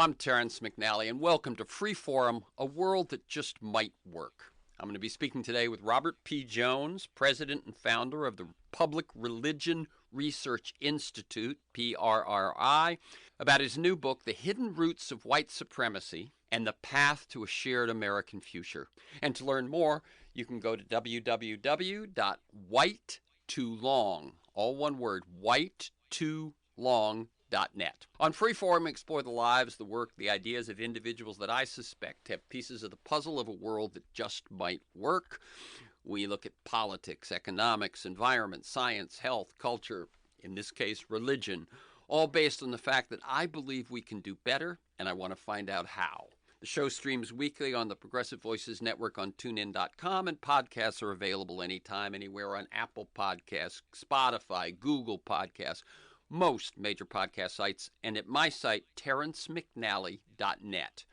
I'm Terrence McNally, and welcome to Freeforum, a world that just might work. I'm going to be speaking today with Robert P. Jones, president and founder of the Public Religion Research Institute, PRRI, about his new book, The Hidden Roots of White Supremacy and the Path to a Shared American Future. And to learn more, you can go to www.whitetolong, all one word, whitetolong.net. On Freeform, we explore the lives, the work, the ideas of individuals that I suspect have pieces of the puzzle of a world that just might work. We look at politics, economics, environment, science, health, culture, in this case, religion, all based on the fact that I believe we can do better, and I want to find out how. The show streams weekly on the Progressive Voices Network on TuneIn.com, and podcasts are available anytime, anywhere on Apple Podcasts, Spotify, Google Podcasts, most major podcast sites, and at my site, terrencemcnally.net.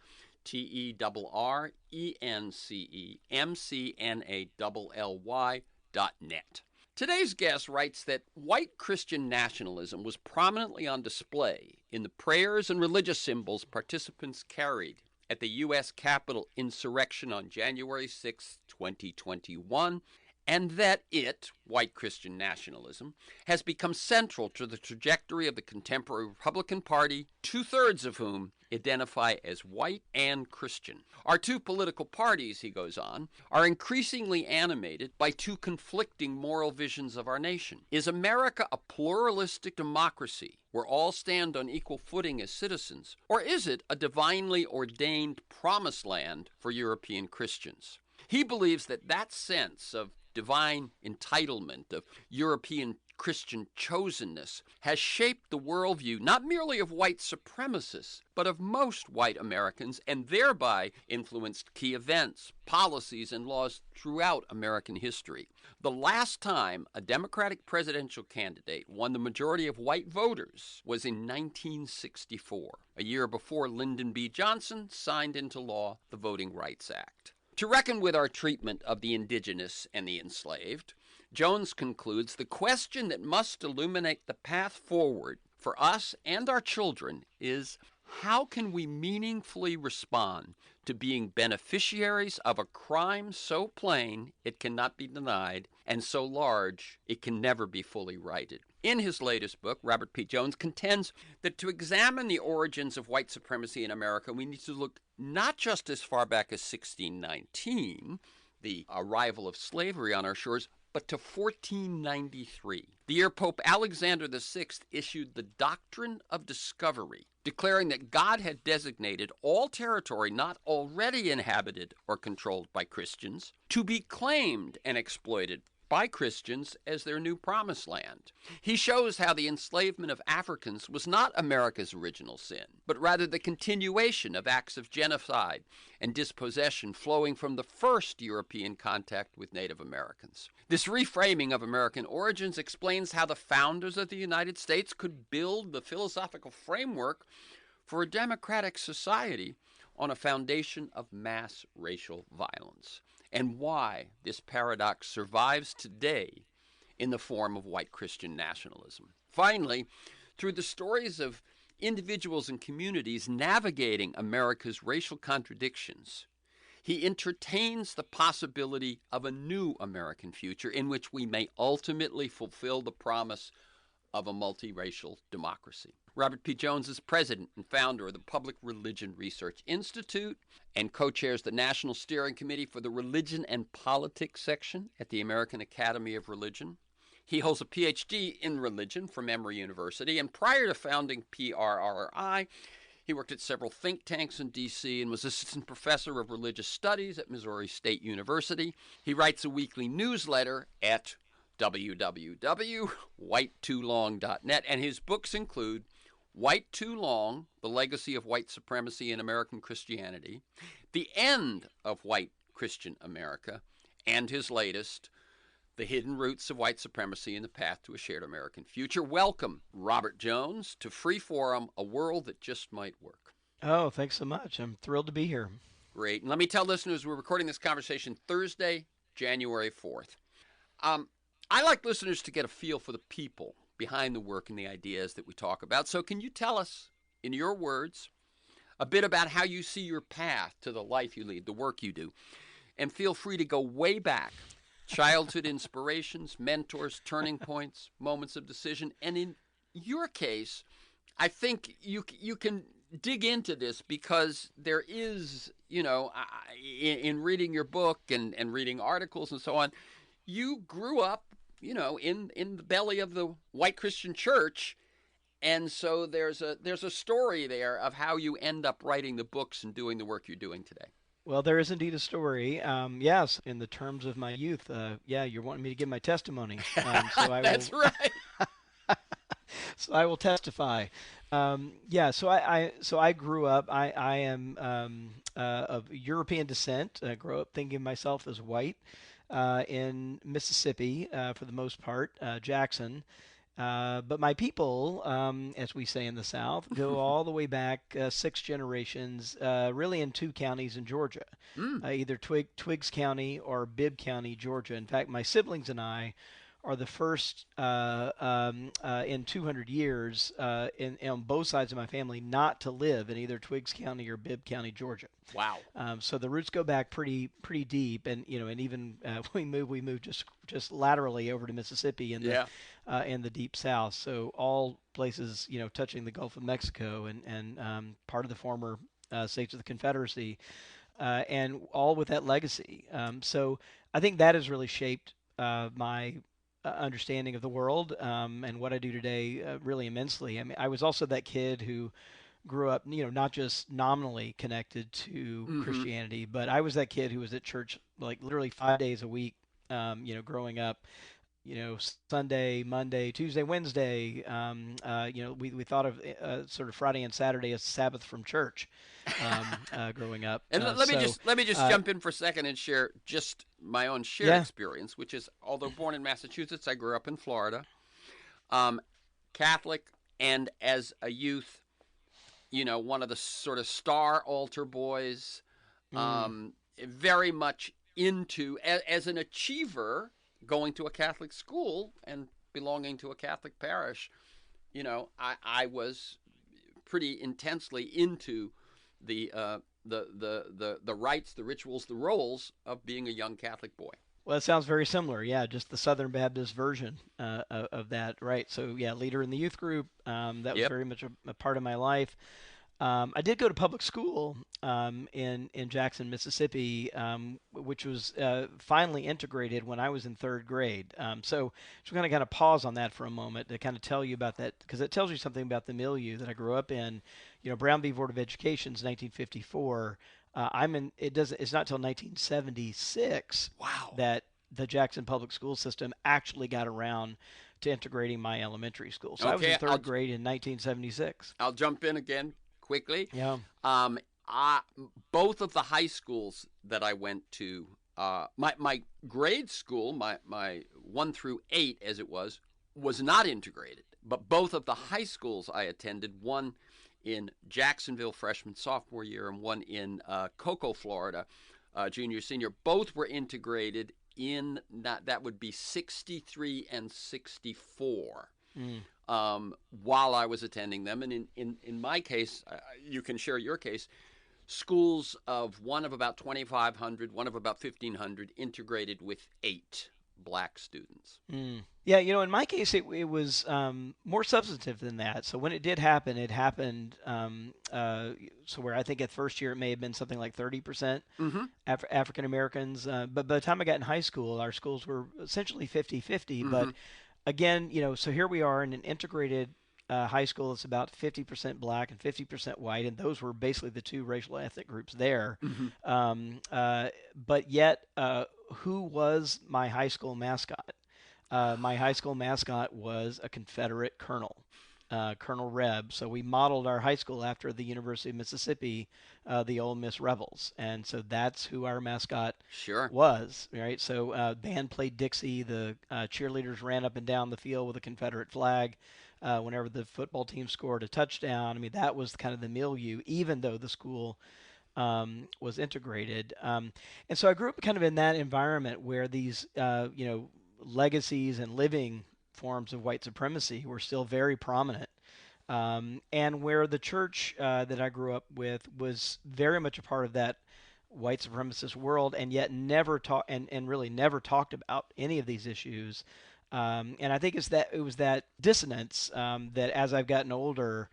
TERRENCEMCNALLY.net. Today's guest writes that white Christian nationalism was prominently on display in the prayers and religious symbols participants carried at the U.S. Capitol insurrection on January 6, 2021, and that it, white Christian nationalism, has become central to the trajectory of the contemporary Republican Party, two-thirds of whom identify as white and Christian. Our two political parties, he goes on, are increasingly animated by two conflicting moral visions of our nation. Is America a pluralistic democracy where all stand on equal footing as citizens, or is it a divinely ordained promised land for European Christians? He believes that that sense of divine entitlement, of European Christian chosenness, has shaped the worldview not merely of white supremacists, but of most white Americans, and thereby influenced key events, policies, and laws throughout American history. The last time a Democratic presidential candidate won the majority of white voters was in 1964, a year before Lyndon B. Johnson signed into law the Voting Rights Act. To reckon with our treatment of the indigenous and the enslaved, Jones concludes the question that must illuminate the path forward for us and our children is, how can we meaningfully respond to being beneficiaries of a crime so plain it cannot be denied and so large it can never be fully righted? In his latest book, Robert P. Jones contends that to examine the origins of white supremacy in America, we need to look not just as far back as 1619, the arrival of slavery on our shores, but to 1493, the year Pope Alexander VI issued the Doctrine of Discovery, declaring that God had designated all territory not already inhabited or controlled by Christians to be claimed and exploited by Christians as their new promised land. He shows how the enslavement of Africans was not America's original sin, but rather the continuation of acts of genocide and dispossession flowing from the first European contact with Native Americans. This reframing of American origins explains how the founders of the United States could build the philosophical framework for a democratic society on a foundation of mass racial violence, and why this paradox survives today in the form of white Christian nationalism. Finally, through the stories of individuals and communities navigating America's racial contradictions, he entertains the possibility of a new American future in which we may ultimately fulfill the promise of a multiracial democracy. Robert P. Jones is president and founder of the Public Religion Research Institute and co-chairs the National Steering Committee for the Religion and Politics section at the American Academy of Religion. He holds a Ph.D. in religion from Emory University, and prior to founding PRRI, he worked at several think tanks in D.C. and was assistant professor of religious studies at Missouri State University. He writes a weekly newsletter at www.whitetolong.net, and his books include White Too Long, The Legacy of White Supremacy in American Christianity, The End of White Christian America, and his latest, The Hidden Roots of White Supremacy and the Path to a Shared American Future. Welcome, Robert Jones, to Freeforum, a world that just might work. Oh, thanks so much. I'm thrilled to be here. Great. And let me tell listeners, we're recording this conversation Thursday, January 4th. I like listeners to get a feel for the people behind the work and the ideas that we talk about. So can you tell us, in your words, a bit about how you see your path to the life you lead, the work you do. And feel free to go way back. Childhood inspirations, mentors, turning points, moments of decision. And in your case, I think you can dig into this because there is, in reading your book and reading articles and so on, you grew up, in the belly of the white Christian church. And so there's a story there of how you end up writing the books and doing the work you're doing today. Well, there is indeed a story. Yes, in the terms of my youth. Yeah, you're wanting me to give my testimony. So I will. That's right. So I will testify. Yeah. So I grew up. I am of European descent. I grew up thinking of myself as white in Mississippi for the most part, Jackson. But my people, as we say in the South, go all the way back 6 generations, really in 2 counties in Georgia, either Twiggs County or Bibb County, Georgia. In fact, my siblings and I are the first in 200 years on both sides of my family not to live in either Twiggs County or Bibb County, Georgia. Wow. So the roots go back pretty deep, and and even we moved just laterally over to Mississippi in the deep South. So all places touching the Gulf of Mexico and part of the former states of the Confederacy, and all with that legacy. So I think that has really shaped my understanding of the world and what I do today really immensely. I mean, I was also that kid who grew up, not just nominally connected to Christianity, but I was that kid who was at church like literally 5 days a week, growing up. Sunday, Monday, Tuesday, Wednesday. We thought of sort of Friday and Saturday as Sabbath from church growing up. And let me just jump in for a second and share just my own shared experience, which is, although born in Massachusetts, I grew up in Florida, Catholic, and as a youth, one of the sort of star altar boys, very much into as an achiever. Going to a Catholic school and belonging to a Catholic parish, I was pretty intensely into the rites, the rituals, the roles of being a young Catholic boy. Well, it sounds very similar. Yeah, just the Southern Baptist version of that, right? So yeah, leader in the youth group. That was very much a part of my life. I did go to public school in Jackson, Mississippi, which was finally integrated when I was in third grade. So we're going to kind of pause on that for a moment to kind of tell you about that, because it tells you something about the milieu that I grew up in. Brown v. Board of Education is 1954. It's not till 1976 that the Jackson public school system actually got around to integrating my elementary school. So I was in third grade in 1976. I'll jump in again quickly. Yeah. Both of the high schools that I went to, my grade school, my 1 through 8 as it was not integrated. But both of the high schools I attended, one in Jacksonville freshman sophomore year and one in Cocoa, Florida, junior senior, both were integrated in that would be 63 and 64. While I was attending them. And in my case, you can share your case, schools of one of about 2,500, one of about 1,500, integrated with 8 black students. Yeah, in my case, it was more substantive than that. So when it did happen, it happened so where I think at first year it may have been something like 30% African Americans. But by the time I got in high school, our schools were essentially 50-50. But again, so here we are in an integrated high school that's about 50% black and 50% white, and those were basically the two racial ethnic groups there. But yet, who was my high school mascot? My high school mascot was a Confederate colonel, Colonel Reb. So we modeled our high school after the University of Mississippi, the Ole Miss Rebels, and so that's who our mascot was. Right. So band played Dixie. The cheerleaders ran up and down the field with a Confederate flag whenever the football team scored a touchdown. I mean, that was kind of the milieu, even though the school was integrated. And so I grew up kind of in that environment where these legacies and living forms of white supremacy were still very prominent And where the church that I grew up with was very much a part of that white supremacist world, and yet never and really never talked about any of these issues. And I think it was that dissonance that as I've gotten older,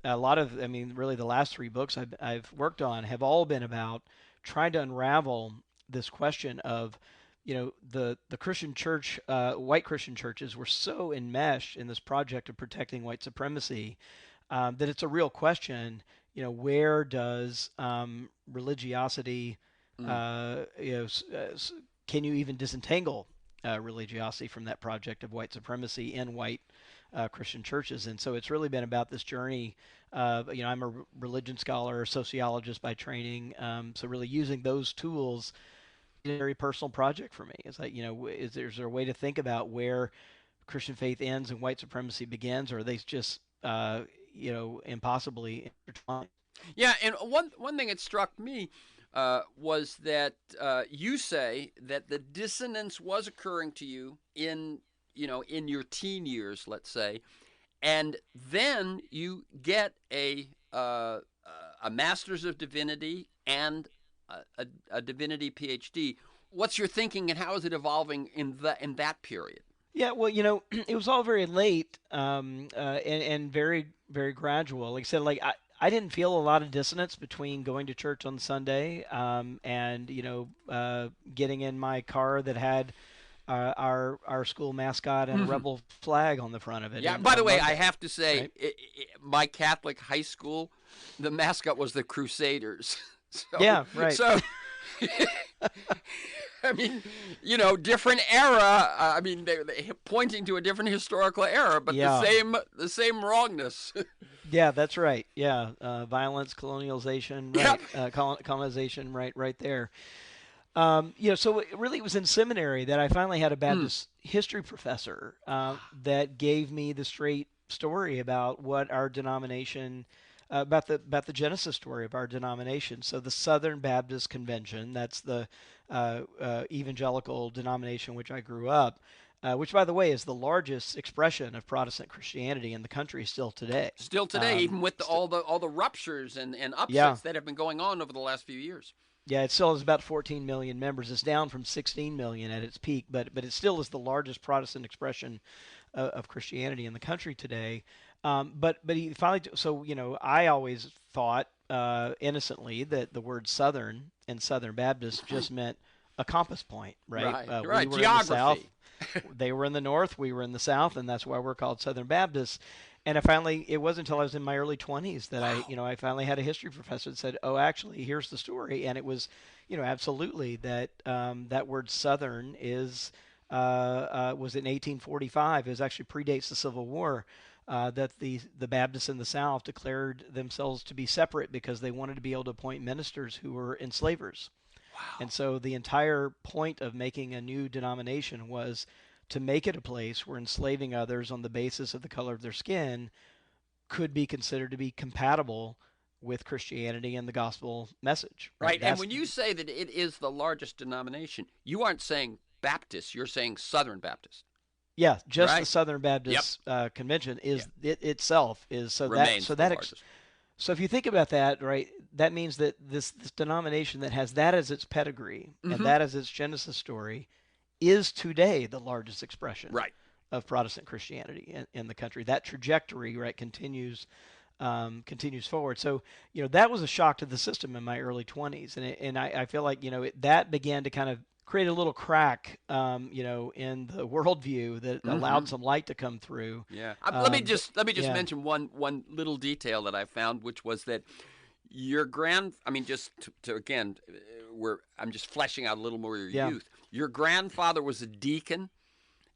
a lot of, I mean, really the last three books I've worked on have all been about trying to unravel this question of, the Christian church, white Christian churches were so enmeshed in this project of protecting white supremacy that it's a real question. Where does religiosity, Mm. can you even disentangle religiosity from that project of white supremacy in white Christian churches? And so it's really been about this journey. I'm a religion scholar, a sociologist by training, so really using those tools is a very personal project for me. It's like, is there a way to think about where Christian faith ends and white supremacy begins, or are they just, impossibly intertwined? Yeah, and one thing that struck me was that you say that the dissonance was occurring to you in your teen years, let's say, and then you get a master's of divinity and a divinity PhD. What's your thinking, and how is it evolving in that period? Yeah, well, it was all very late, and very, very gradual. Like I said, like I didn't feel a lot of dissonance between going to church on Sunday, and getting in my car that had our school mascot and a rebel flag on the front of it. Yeah. By the On way, I Monday, have to say, right? my Catholic high school, the mascot was the Crusaders. Yeah, right. So I mean, different era. I mean, they pointing to a different historical era, but Yeah. the same wrongness. Yeah, that's right. Yeah, violence, colonialization, Yeah. right? Colonization, right there. So it was in seminary that I finally had a Baptist history professor that gave me the straight story about what our denomination, about the genesis story of our denomination. So the Southern Baptist Convention, that's the evangelical denomination which I grew up, which, by the way, is the largest expression of Protestant Christianity in the country still today. Still today, even with all the ruptures and Yeah. upsets that have been going on over the last few years. Yeah, it still has about 14 million members. It's down from 16 million at its peak, but it still is the largest Protestant expression of Christianity in the country today. But he finally, so I always thought innocently that the word Southern and Southern Baptist just meant a compass point, right? Right. We were in the South, Geography. they were in the North, we were in the South, and that's why we're called Southern Baptists. And it wasn't until I was in my early 20s that I finally had a history professor that said, "Oh, actually, here's the story." And it was, absolutely that that word Southern was in 1845. It was actually predates the Civil War. That the Baptists in the South declared themselves to be separate because they wanted to be able to appoint ministers who were enslavers. And so the entire point of making a new denomination was to make it a place where enslaving others on the basis of the color of their skin could be considered to be compatible with Christianity and the gospel message. Right. And when you say that it is the largest denomination, you aren't saying Baptist, you're saying Southern Baptist. Yeah, just right? the Southern Baptist Convention is it itself is so Remains that so the that largest. so if you think about that, right, that means that this denomination that has that as its pedigree and that as its genesis story is today the largest expression Right. of Protestant Christianity in the country. That trajectory, right, continues forward. So that was a shock to the system in my early 20s, and I feel like that began to kind of create a little crack, in the worldview that allowed some light to come through. Yeah. Let me just yeah. mention one little detail that I found, which was that just to again, I'm just fleshing out a little more your youth. Your grandfather was a deacon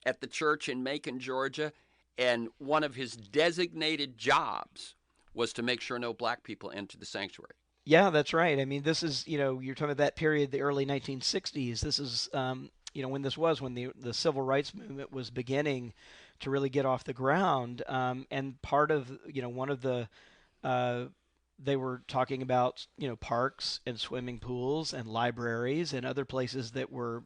at the church in Macon, Georgia, and one of his designated jobs was to make sure no black people entered the sanctuary. Yeah, that's right. I mean, this is, you're talking about that period, the early 1960s. This is, when the civil rights movement was beginning to really get off the ground. And part of, one of the, they were talking about, parks and swimming pools and libraries and other places that were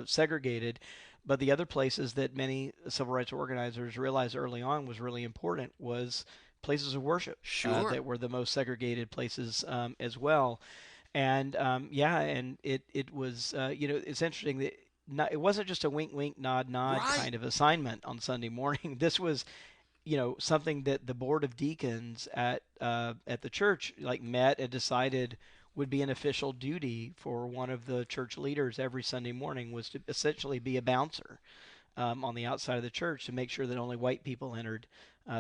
segregated. But the other places that many civil rights organizers realized early on was really important was places of worship Sure. that were the most segregated places as well. And and it was it's interesting that it wasn't just a wink wink nod nod Right. kind of assignment on Sunday morning. This was something that the board of deacons at the church like met and decided would be an official duty for one of the church leaders every Sunday morning was to essentially be a bouncer on the outside of the church to make sure that only white people entered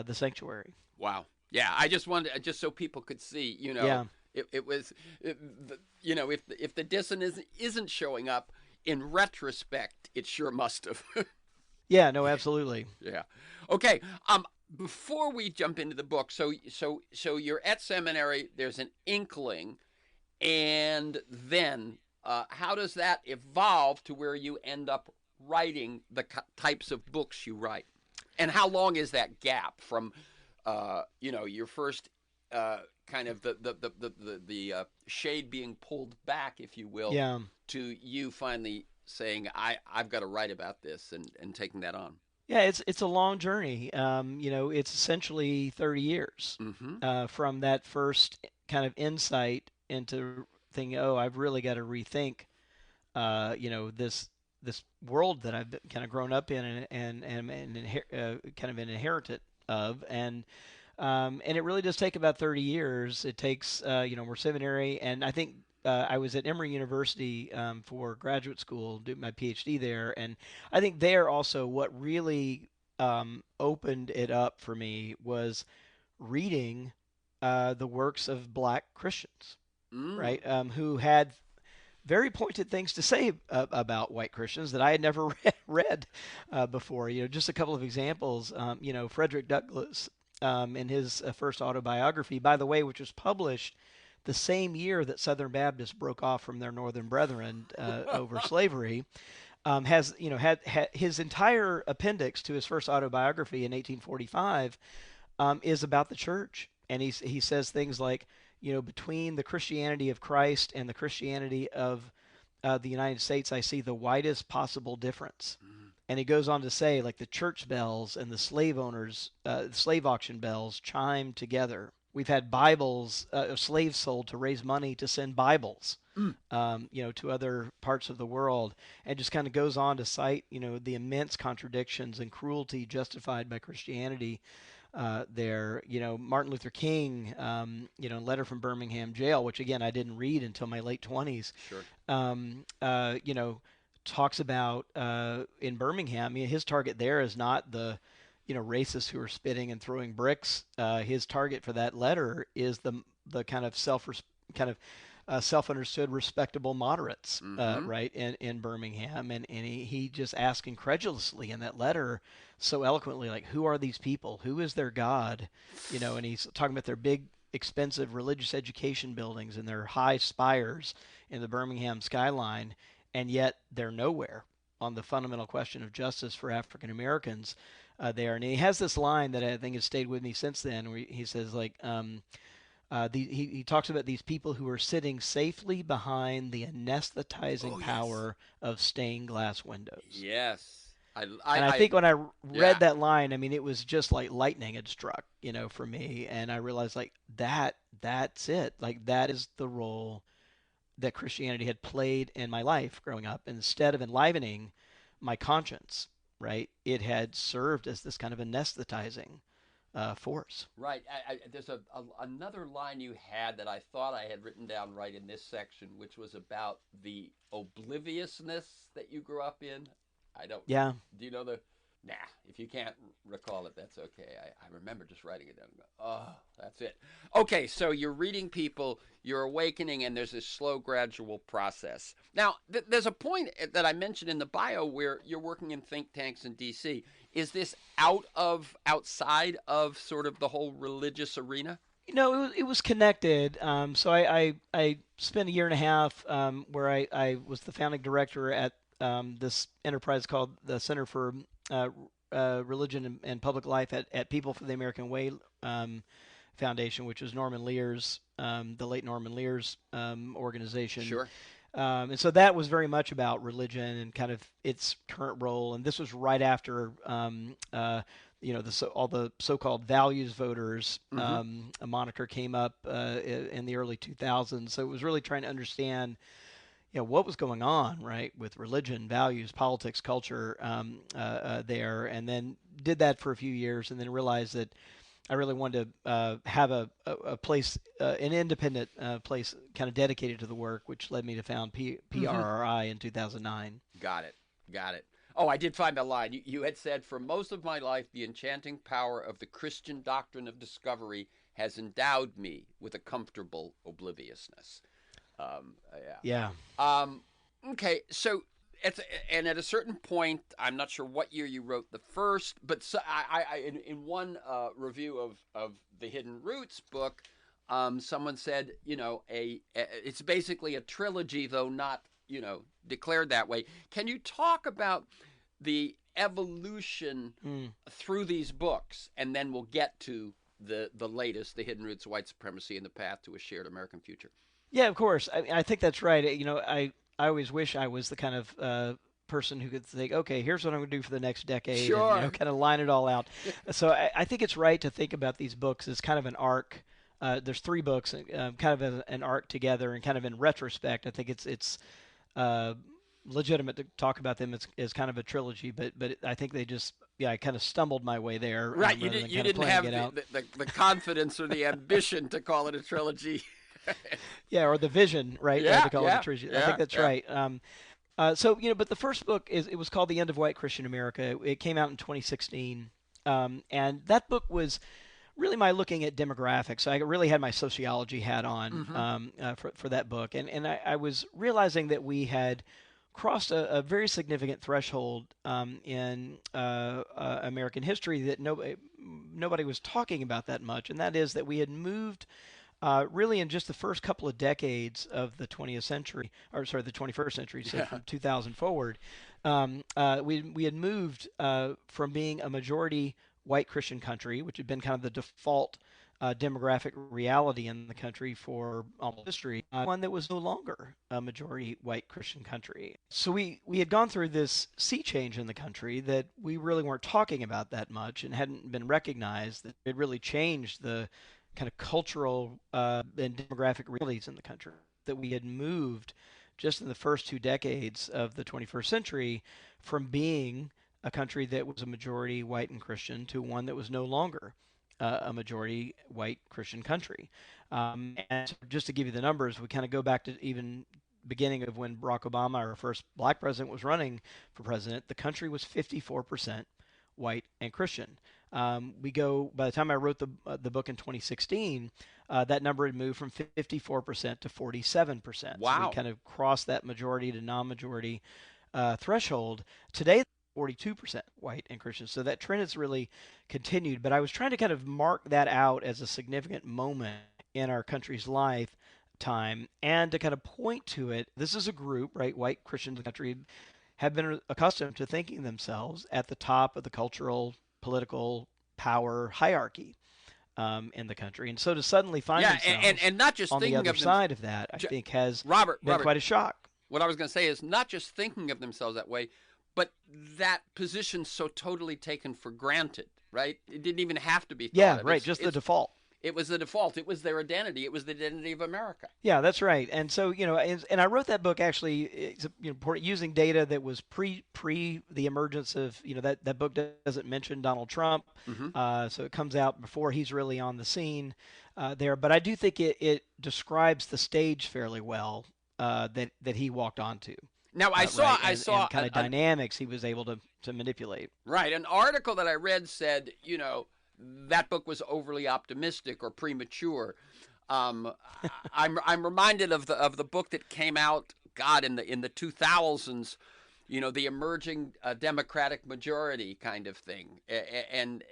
the sanctuary. Wow. Yeah, I just wanted just so people could see, Yeah. it was, if the dissonance isn't showing up in retrospect, it sure must have. Yeah. No. Absolutely. Yeah. Okay. Before we jump into the book, so you're at seminary. There's an inkling, and then how does that evolve to where you end up writing the types of books you write, and how long is that gap from, your first kind of the shade being pulled back, if you will, Yeah. to you finally saying I've got to write about this and taking that on. Yeah, it's a long journey. It's essentially 30 years Mm-hmm. from that first kind of insight into thinking, oh, I've really got to rethink, this world that I've kind of grown up in and kind of an inheritant of, and it really does take about 30 years. It takes, we're seminary, and I think I was at Emory University for graduate school, doing my PhD there, and I think there also what really opened it up for me was reading the works of Black Christians, Mm. right, who had very pointed things to say about white Christians that I had never read before. Just a couple of examples. Frederick Douglass, in his first autobiography, by the way, which was published the same year that Southern Baptists broke off from their Northern brethren over slavery, has had his entire appendix to his first autobiography in 1845 is about the church, and he says things like, between the Christianity of Christ and the Christianity of the United States, I see the widest possible difference. Mm. And he goes on to say, like the church bells and the slave auction bells chime together. We've had Bibles, slaves sold to raise money to send Bibles, Mm. to other parts of the world, and just kind of goes on to cite, the immense contradictions and cruelty justified by Christianity there. Martin Luther King, letter from Birmingham jail, which again I didn't read until my late 20s. Sure. Um, uh, you know, Talks about in Birmingham. I mean, his target there is not the racists who are spitting and throwing bricks. His target for that letter is the kind of self-understood respectable moderates, Mm-hmm. right, in Birmingham, and he just asked incredulously in that letter, so eloquently, like, who are these people? Who is their God? And he's talking about their big, expensive religious education buildings and their high spires in the Birmingham skyline, and yet they're nowhere on the fundamental question of justice for African Americans there. And he has this line that I think has stayed with me since then, where he says, like, he talks about these people who are sitting safely behind the anesthetizing Oh yes. power of stained glass windows. Yes. And I think when I Yeah. read that line, I mean, it was just like lightning had struck, for me. And I realized, like, that's it. Like, that is the role that Christianity had played in my life growing up. Instead of enlivening my conscience, right, it had served as this kind of anesthetizing force. Right. There's another line you had that I thought I had written down right in this section, which was about the obliviousness that you grew up in. I don't. Yeah. Do you know the? Nah. If you can't recall it, that's okay. I remember just writing it down. And go, oh, that's it. Okay. So you're reading people, you're awakening, and there's this slow, gradual process. Now, there's a point that I mentioned in the bio where you're working in think tanks in D.C. Is this outside of sort of the whole religious arena? It was connected. So I spent a year and a half where I was the founding director at this enterprise called the Center for uh, Religion and Public Life at People for the American Way Foundation, which was Norman Lear's, the late Norman Lear's organization. Sure. And so that was very much about religion and kind of its current role. And this was right after, all the so-called values voters a moniker came up in the early 2000s. So it was really trying to understand, what was going on, right, with religion, values, politics, culture there, and then did that for a few years, and then realized that I really wanted to have a place, an independent place, kind of dedicated to the work, which led me to found PRRI in 2009. Got it. Oh, I did find a line. You had said, "For most of my life, the enchanting power of the Christian doctrine of discovery has endowed me with a comfortable obliviousness." Yeah. Okay, so at a certain point, I'm not sure what year you wrote the first, but so in one review of the Hidden Roots book, someone said, it's basically a trilogy, though not, declared that way. Can you talk about the evolution through these books, and then we'll get to the latest, The Hidden Roots, White Supremacy, and the Path to a Shared American Future? Yeah, of course. I think that's right. I always wish I was the kind of person who could think, okay, here's what I'm going to do for the next decade, Sure. and kind of line it all out. So I think it's right to think about these books as kind of an arc. There's 3 books, kind of an arc together, and kind of in retrospect, I think it's legitimate to talk about them as kind of a trilogy. But I think they just, I kind of stumbled my way there. Right, you didn't have the confidence or the ambition to call it a trilogy. Yeah, or the vision, right? To call it a trilogy. I think that's right. So, but the first book it was called The End of White Christian America. It came out in 2016, and that book was really my looking at demographics. So I really had my sociology hat on for that book, and I was realizing that we had crossed a very significant threshold in American history that nobody was talking about that much, and that is that we had moved. Really, in just the first couple of decades of the 20th century, or sorry, the 21st century, so from 2000 forward, we had moved from being a majority white Christian country, which had been kind of the default demographic reality in the country for almost history, one that was no longer a majority white Christian country. So we had gone through this sea change in the country that we really weren't talking about that much, and hadn't been recognized that it really changed the kind of cultural and demographic realities in the country, that we had moved just in the first 2 decades of the 21st century from being a country that was a majority white and Christian to one that was no longer a majority white Christian country. And so just to give you the numbers, we kind of go back to even beginning of when Barack Obama, our first black president, was running for president. The country was 54% white and Christian. By the time I wrote the book in 2016, that number had moved from 54% to 47%. Wow. So we kind of crossed that majority to non-majority threshold. Today, 42% white and Christian. So that trend has really continued. But I was trying to kind of mark that out as a significant moment in our country's lifetime, and to kind of point to it. This is a group, right? White Christians in the country have been accustomed to thinking themselves at the top of the cultural, political power hierarchy in the country, and so to suddenly find themselves and not just on the other side of that, I think has been quite a shock. What I was going to say is not just thinking of themselves that way, but that position so totally taken for granted, right? It didn't even have to be thought Yeah, of. right, just the default. It was the default. It was their identity. It was the identity of America. Yeah, that's right. And so, and I wrote that book actually using data that was pre the emergence of, that book doesn't mention Donald Trump. So it comes out before he's really on the scene there. But I do think it describes the stage fairly well that he walked onto. Now, I saw kind of dynamics he was able to manipulate. Right. An article that I read said, that book was overly optimistic or premature. I'm reminded of the book that came out, in the 2000s, the emerging democratic majority kind of thing, and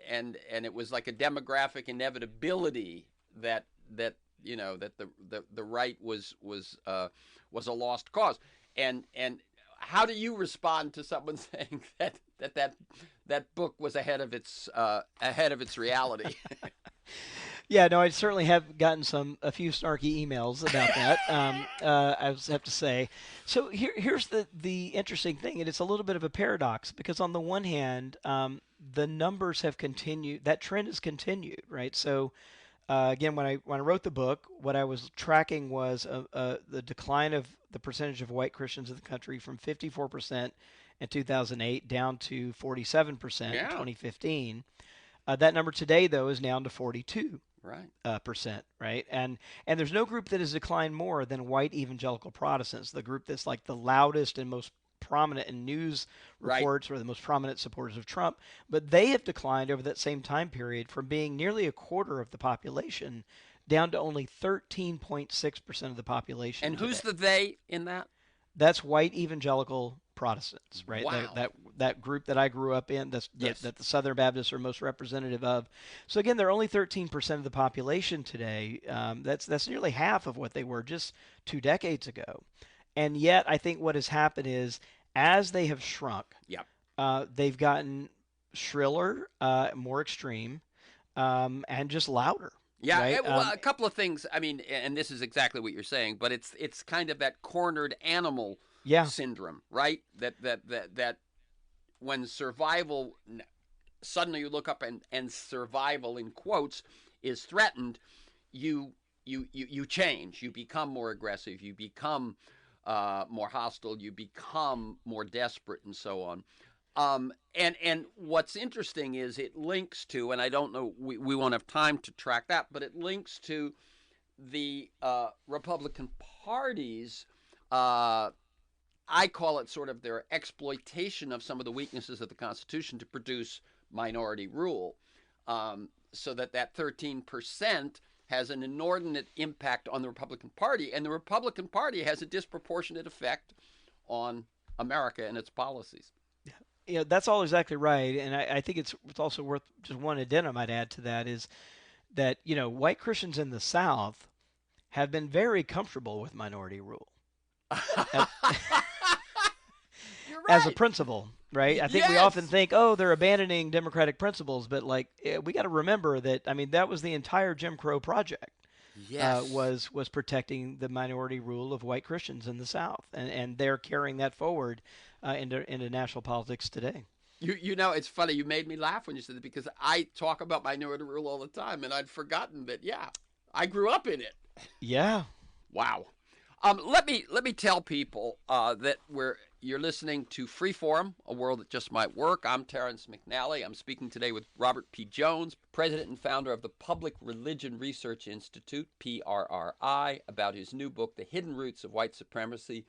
it was like a demographic inevitability that the right was a lost cause. And how do you respond to someone saying that book was ahead of its reality? Yeah, no, I certainly have gotten a few snarky emails about that. I have to say. So here's the interesting thing, and it's a little bit of a paradox because on the one hand, the numbers have continued. That trend has continued, right? So again, when I wrote the book, what I was tracking was the decline of the percentage of white Christians in the country from 54% in 2008 down to 47% in Yeah, 2015. That number today, though, is down to 42 right, percent, right? And there's no group that has declined more than white evangelical Protestants, the group that's like the loudest and most prominent in news right. reports or the most prominent supporters of Trump. But they have declined over that same time period from being nearly a quarter of the population down to only 13.6% of the population And who's today. the they in that? That's white evangelical Protestants, right? That Wow. that that group that I grew up in, Yes. that the Southern Baptists are most representative of. So again, they're only 13% of the population today. That's nearly half of what they were just 2 decades ago. And yet, I think what has happened is as they have shrunk, Yep. they've gotten shriller, more extreme, and just louder, Yeah. right? Well, a couple of things. I mean, and this is exactly what you're saying, but it's kind of that cornered animal Yeah, syndrome, right? That when survival suddenly you look up and survival in quotes is threatened, you change. You become more aggressive. You become more hostile. You become more desperate, and so on. And what's interesting is it links to, and I don't know, we won't have time to track that, but it links to the Republican Party's, I call it sort of their exploitation of some of the weaknesses of the Constitution to produce minority rule, so that 13% has an inordinate impact on the Republican Party, and the Republican Party has a disproportionate effect on America and its policies. that's all exactly right. And I think it's also worth just one addendum I'd add to that is that white Christians in the South have been very comfortable with minority rule as, You're as a right. principle, right? I think we often Yes. think, oh, they're abandoning democratic principles, but like we got to remember that I mean that was the entire Jim Crow project. Yes. Was protecting the minority rule of white Christians in the South, and they're carrying that forward into national politics today. You know, it's funny. You made me laugh when you said it because I talk about minority rule all the time, and I'd forgotten that. Yeah, I grew up in it. Yeah, Wow. Let me tell people that you're listening to Freeform, a world that just might work. I'm Terrence McNally. I'm speaking today with Robert P. Jones, president and founder of the Public Religion Research Institute (PRRI), about his new book, The Hidden Roots of White Supremacy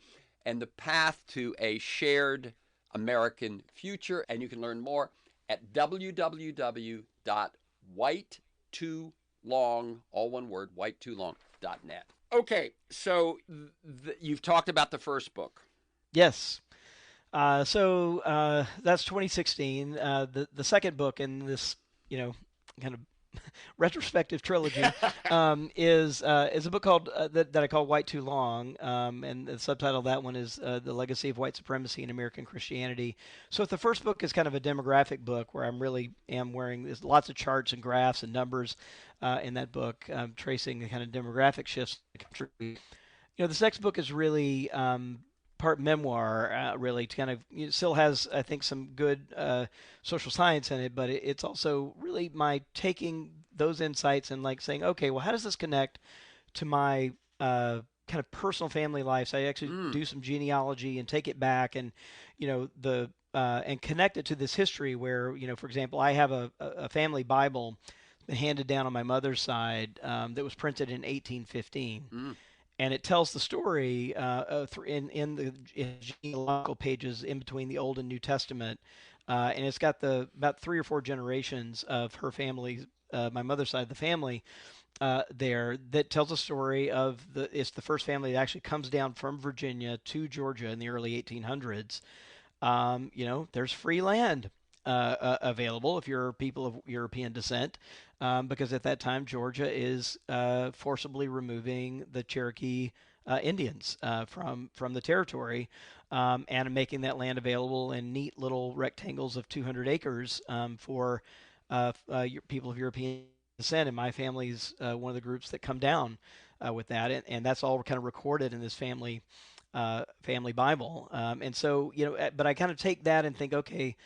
and the Path to a Shared American Future. And you can learn more at www.white2long, all one word, white2long.net. Okay, so you've talked about the first book. yes. That's 2016. The second book in this, kind of retrospective trilogy, is a book called that I call White Too Long, and the subtitle of that one is The Legacy of White Supremacy in American Christianity. So if the first book is kind of a demographic book where I'm really am wearing there's lots of charts and graphs and numbers in that book, tracing the kind of demographic shifts in the country. This next book is really part memoir, really, to kind of still has, I think, some good social science in it, but it's also really my taking those insights and like saying, okay, well, how does this connect to my kind of personal family life? So I actually Mm, do some genealogy and take it back, and the and connect it to this history where, for example, I have a family Bible handed down on my mother's side that was printed in 1815, mm. and it tells the story in the genealogical pages in between the Old and New Testament, and it's got the about 3 or 4 generations of her family, my mother's side of the family, there that tells a story of it's the first family that actually comes down from Virginia to Georgia in the early 1800s. There's free land available if you're people of European descent, because at that time Georgia is forcibly removing the Cherokee Indians from the territory, and making that land available in neat little rectangles of 200 acres for people of European. descent, and my family's one of the groups that come down with that, and that's all kind of recorded in this family Bible. And so, but I kind of take that and think, okay,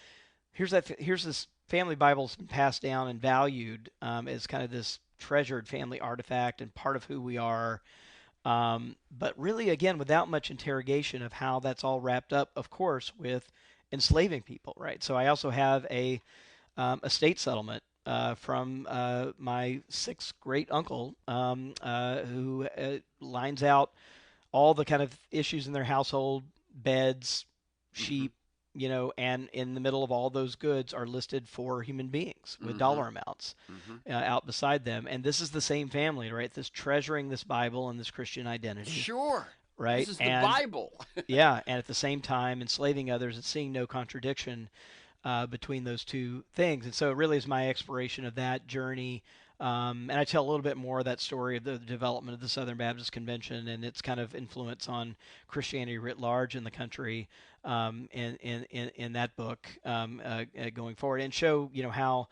here's this family Bible's been passed down and valued as kind of this treasured family artifact and part of who we are. But really, again, without much interrogation of how that's all wrapped up, of course, with enslaving people, right? So I also have a estate settlement from my sixth great uncle who lines out all the kind of issues in their household, beds, Mm-hmm. sheep, and in the middle of all those goods are listed for human beings with Mm-hmm. dollar amounts Mm-hmm. out beside them. And this is the same family, right? This treasuring this Bible and this Christian identity, Sure. This right? is the And Bible. yeah, and at the same time enslaving others and seeing no contradiction between those two things. And so it really is my exploration of that journey. And I tell a little bit more of that story of the development of the Southern Baptist Convention and its kind of influence on Christianity writ large in the country in that book going forward, and show how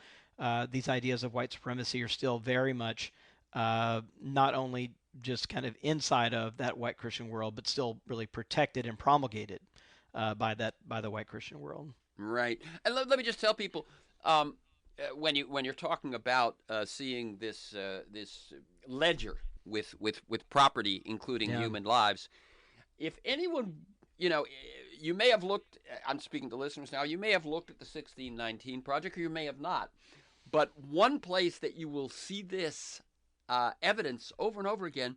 these ideas of white supremacy are still very much not only just kind of inside of that white Christian world, but still really protected and promulgated by the white Christian world. Right. And let me just tell people, when you're talking about seeing this ledger with property, including Yeah. human lives, if anyone, you may have looked. I'm speaking to listeners now. You may have looked at the 1619 project, or you may have not. But one place that you will see this evidence over and over again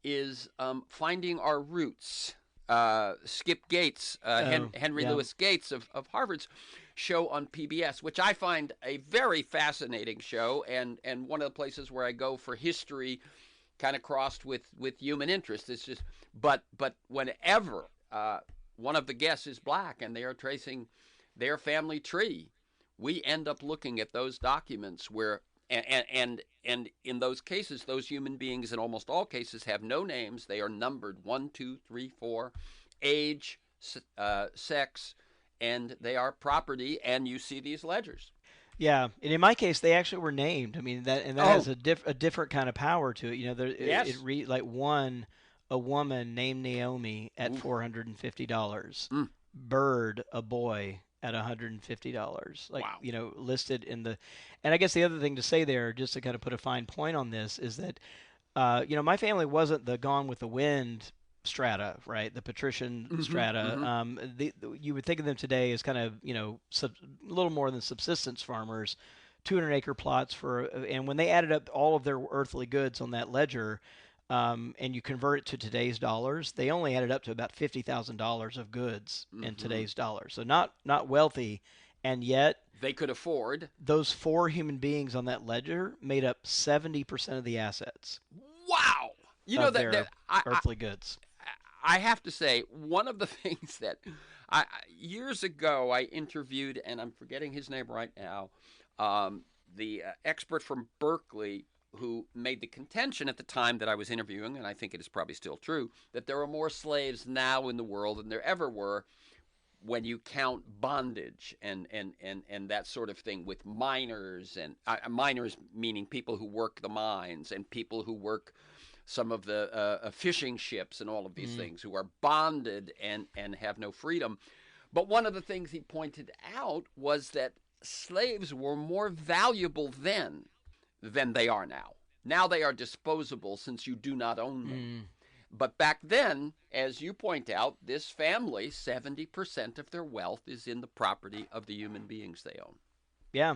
is Finding Our Roots. Skip Gates, Oh, Henry yeah. Louis Gates of Harvard's show on PBS, which I find a very fascinating show, and one of the places where I go for history, kind of crossed with human interest. It's just, but whenever one of the guests is black and they are tracing their family tree, we end up looking at those documents where and in those cases, those human beings in almost all cases have no names. They are numbered 1, 2, 3, 4, age, sex, and they are property. And you see these ledgers. Yeah, and in my case, they actually were named. I mean that has Oh, a different kind of power to it. There it yes. read like one a woman named Naomi at Oof. $450, Mm, Bird a boy at $150. Like wow. listed in the, and I guess the other thing to say there, just to kind of put a fine point on this, is that my family wasn't the Gone with the Wind strata, right? The patrician Mm-hmm, strata. mm-hmm. You would think of them today as kind of, a little more than subsistence farmers, 200-acre plots and when they added up all of their earthly goods on that ledger, and you convert it to today's dollars, they only added up to about $50,000 of goods in Mm-hmm. today's dollars. So not wealthy, and yet They could afford. those four human beings on that ledger made up 70% of the assets Wow. You know of that their that I earthly goods. I have to say, one of the things that years ago I interviewed, and I'm forgetting his name right now, the expert from Berkeley who made the contention at the time that I was interviewing, and I think it is probably still true, that there are more slaves now in the world than there ever were when you count bondage and that sort of thing with miners and miners meaning people who work the mines and people who work some of the fishing ships and all of these Mm. things who are bonded and have no freedom. But one of the things he pointed out was that slaves were more valuable then than they are now. Now they are disposable since you do not own them. Mm. But back then, as you point out, this family, 70% of their wealth is in the property of the human beings they own. Yeah.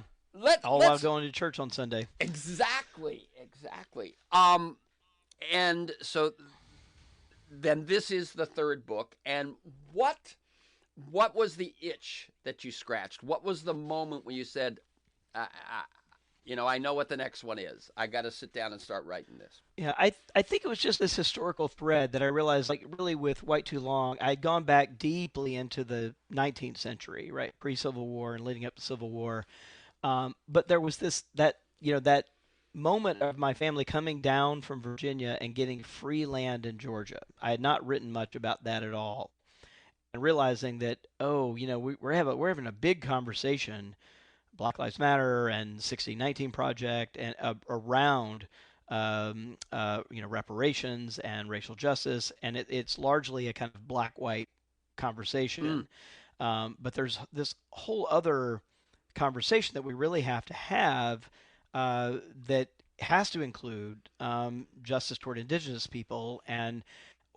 All while Let's going to church on Sunday. exactly. And so then this is the third book. And what was the itch that you scratched? What was the moment when you said, I know what the next one is. I got to sit down and start writing this. Yeah, I think it was just this historical thread that I realized, like, really with White Too Long, I'd gone back deeply into the 19th century, right, pre-Civil War and leading up to Civil War. But there was that moment of my family coming down from Virginia and getting free land in Georgia. I had not written much about that at all, and realizing that, we're having a big conversation, Black Lives Matter and 1619 Project, and around reparations and racial justice, and it's largely a kind of black-white conversation. But there's this whole other conversation that we really have to have that has to include justice toward indigenous people, and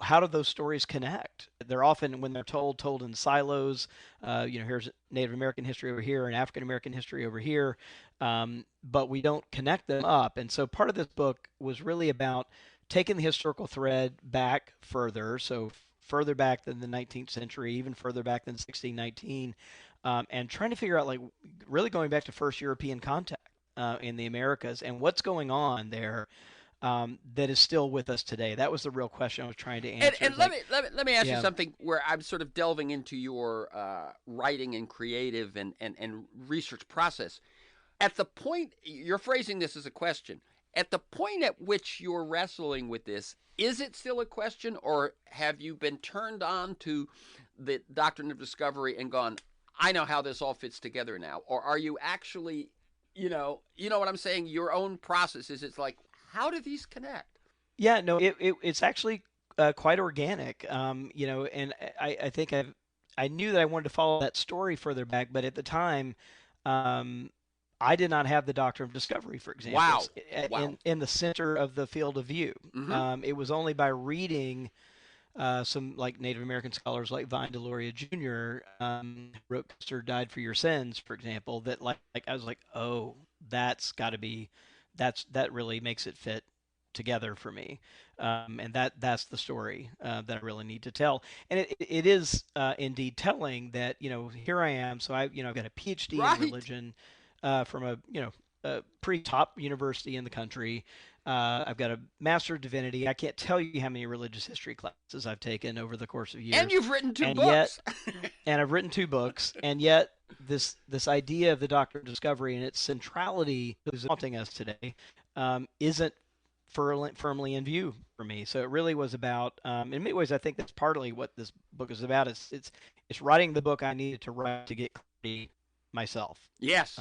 how do those stories connect? They're often, when they're told in silos. Here's Native American history over here and African American history over here, but we don't connect them up. And so part of this book was really about taking the historical thread back further, so further back than the 19th century, even further back than 1619, and trying to figure out, like, really going back to first European contact in the Americas and what's going on there that is still with us today. That was the real question I was trying to answer. And let me ask you something where I'm sort of delving into your writing and creative and research process. At the point, you're phrasing this as a question. At the point at which you're wrestling with this, is it still a question, or have you been turned on to the doctrine of discovery and gone, I know how this all fits together now? Or are you actually, you know what I'm saying? Your own process is, it's like, how do these connect? Yeah, no, it's actually quite organic. And I think I knew that I wanted to follow that story further back, but at the time, I did not have the doctrine of discovery, for example, in the center of the field of view. Mm-hmm. It was only by reading some like Native American scholars like Vine Deloria Jr. Wrote "Custer Died for Your Sins," for example, that like I was like, oh, that's got to be, that really makes it fit together for me, and that's the story that I really need to tell. And it is indeed telling that, here I am. So I've got a PhD in religion from a pretty top university in the country. I've got a Master of Divinity. I can't tell you how many religious history classes I've taken over the course of years. And you've written two books. And I've written 2 books, and yet this idea of the doctrine of discovery and its centrality that is haunting us today isn't firmly in view for me. So it really was about, in many ways, I think that's partly what this book is about. It's writing the book I needed to write to get clarity myself. Yes.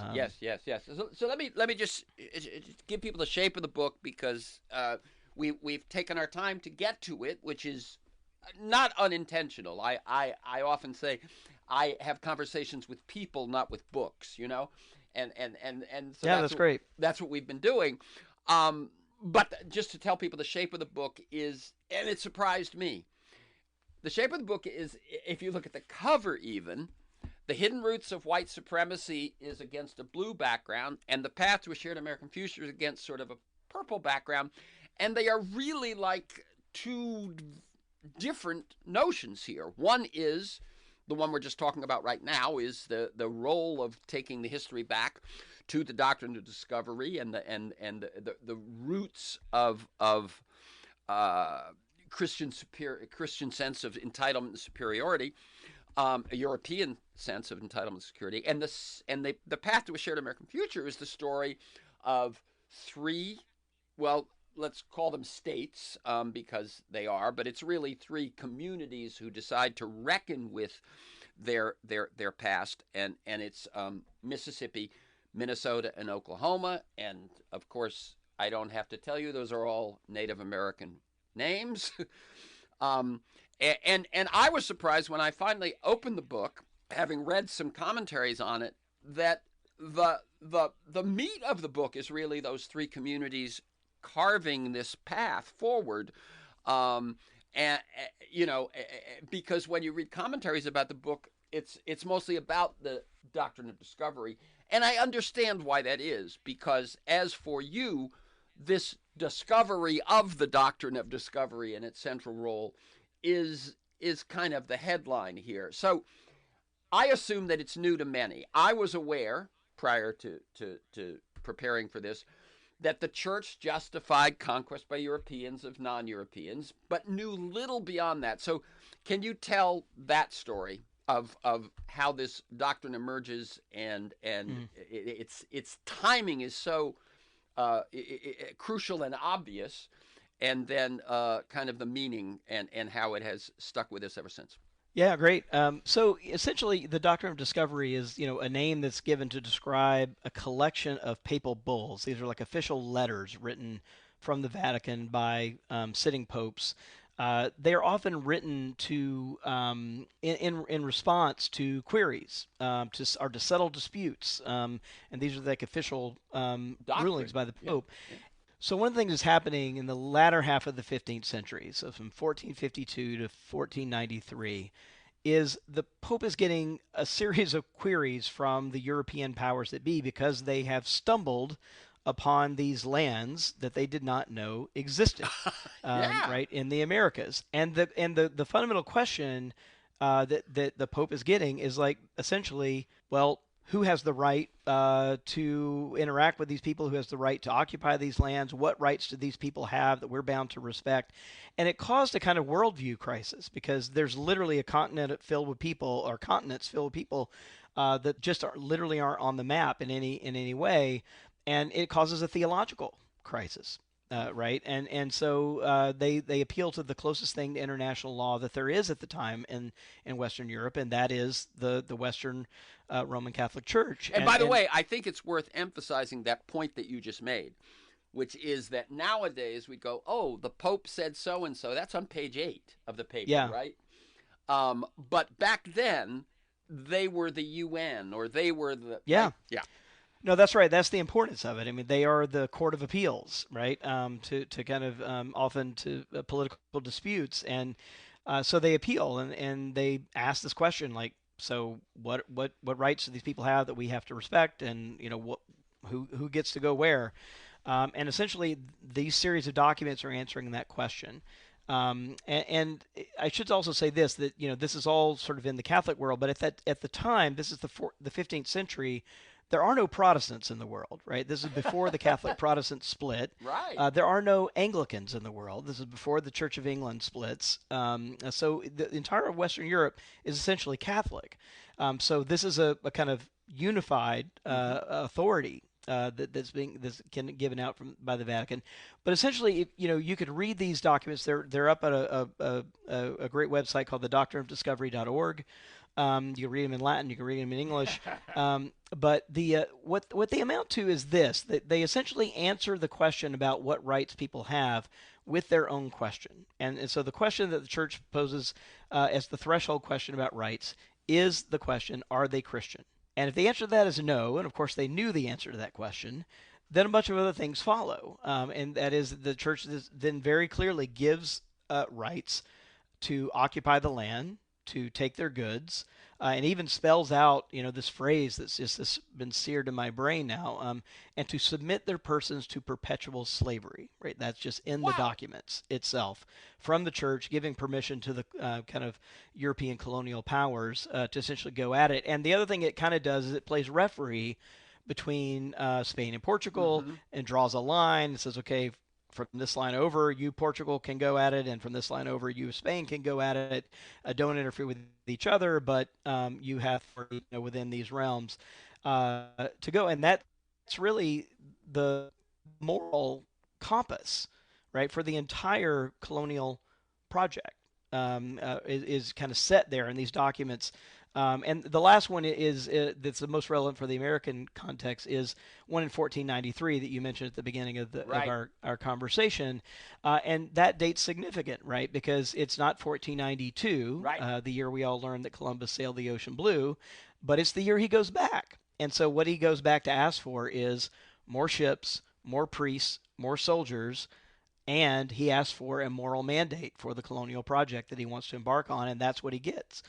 So let me just give people the shape of the book, because we've taken our time to get to it, which is not unintentional. I often say I have conversations with people, not with books, and so that's great. That's what we've been doing. But just to tell people, the shape of the book is, and it surprised me, the shape of the book is, if you look at the cover even, the hidden roots of white supremacy is against a blue background, and the path to a shared American future is against sort of a purple background. And they are really like two different notions here. One is, the one we're just talking about right now, is the role of taking the history back to the doctrine of discovery and the roots of Christian sense of entitlement and superiority, a European sense of entitlement and security, and the path to a shared American future is the story of 3, well, let's call them states, because they are, but it's really 3 communities who decide to reckon with their past, and it's Mississippi, Minnesota, and Oklahoma. And of course, I don't have to tell you, those are all Native American names. And I was surprised when I finally opened the book, having read some commentaries on it, that the meat of the book is really those 3 communities carving this path forward. Because when you read commentaries about the book, it's mostly about the doctrine of discovery. And I understand why that is, because as for you, this discovery of the doctrine of discovery and its central role is kind of the headline here. So I assume that it's new to many. I was aware, prior to preparing for this, that the church justified conquest by Europeans of non-Europeans, but knew little beyond that. So can you tell that story of how this doctrine emerges, and its timing is so crucial and obvious, and then kind of the meaning and how it has stuck with us ever since? Yeah, great. So essentially, the doctrine of discovery is, a name that's given to describe a collection of papal bulls. These are like official letters written from the Vatican by sitting popes. They are often written to in response to queries or to settle disputes, and these are like official rulings Doctrine. by the Yeah. Pope. Yeah. So one of the things that's happening in the latter half of the 15th century, so from 1452 to 1493, is the Pope is getting a series of queries from the European powers that be because they have stumbled upon these lands that they did not know existed, Yeah. right, in the Americas. And the fundamental question that the Pope is getting is like essentially, well, who has the right to interact with these people? Who has the right to occupy these lands? What rights do these people have that we're bound to respect? And it caused a kind of worldview crisis because there's literally a continent filled with people, or continents filled with people that just literally aren't on the map in any way, and it causes a theological crisis. Right, and so they appeal to the closest thing to international law that there is at the time in Western Europe, and that is the Western Roman Catholic Church. And by the way, I think it's worth emphasizing that point that you just made, which is that nowadays we go, oh, the Pope said so and so. That's on page 8 of the paper, yeah, right? But back then, they were the UN, or they were the yeah. right? Yeah. No, that's right. That's the importance of it. I mean, they are the court of appeals, right? To kind of often to political disputes, and so they appeal and they ask this question like, so what rights do these people have that we have to respect, and what who gets to go where, and essentially these series of documents are answering that question. And I should also say this, that this is all sort of in the Catholic world, but at the time, this is the 15th century. There are no Protestants in the world, right? This is before the Catholic Protestant split. Right. There are no Anglicans in the world. This is before the Church of England splits. So the entire Western Europe is essentially Catholic. So this is a kind of unified authority that's given out by the Vatican. But essentially, you could read these documents. They're up at a great website called the doctrineofdiscovery.org. You can read them in Latin. You can read them in English. But what they amount to is this: that they essentially answer the question about what rights people have with their own question. And so the question that the Church poses as the threshold question about rights is the question: are they Christian? And if the answer to that is no, and of course they knew the answer to that question, then a bunch of other things follow. And that is, the Church then very clearly gives rights to occupy the land, to take their goods, and even spells out, this phrase that's just been seared in my brain now, and to submit their persons to perpetual slavery, right? That's just in the documents itself from the Church, giving permission to the kind of European colonial powers to essentially go at it. And the other thing it kind of does is it plays referee between Spain and Portugal and draws a line and says, okay, from this line over, you Portugal can go at it, and from this line over, you Spain can go at it. Don't interfere with each other, but you have within these realms to go, and that's really the moral compass, right, for the entire colonial project. Is kind of set there in these documents. And the last one is that's the most relevant for the American context is one in 1493 that you mentioned at the beginning of Right. of our conversation, and that date's significant, right? Because it's not 1492, Right. the year we all learned that Columbus sailed the ocean blue, but it's the year he goes back. And so what he goes back to ask for is more ships, more priests, more soldiers, and he asks for a moral mandate for the colonial project that he wants to embark on, and that's what he gets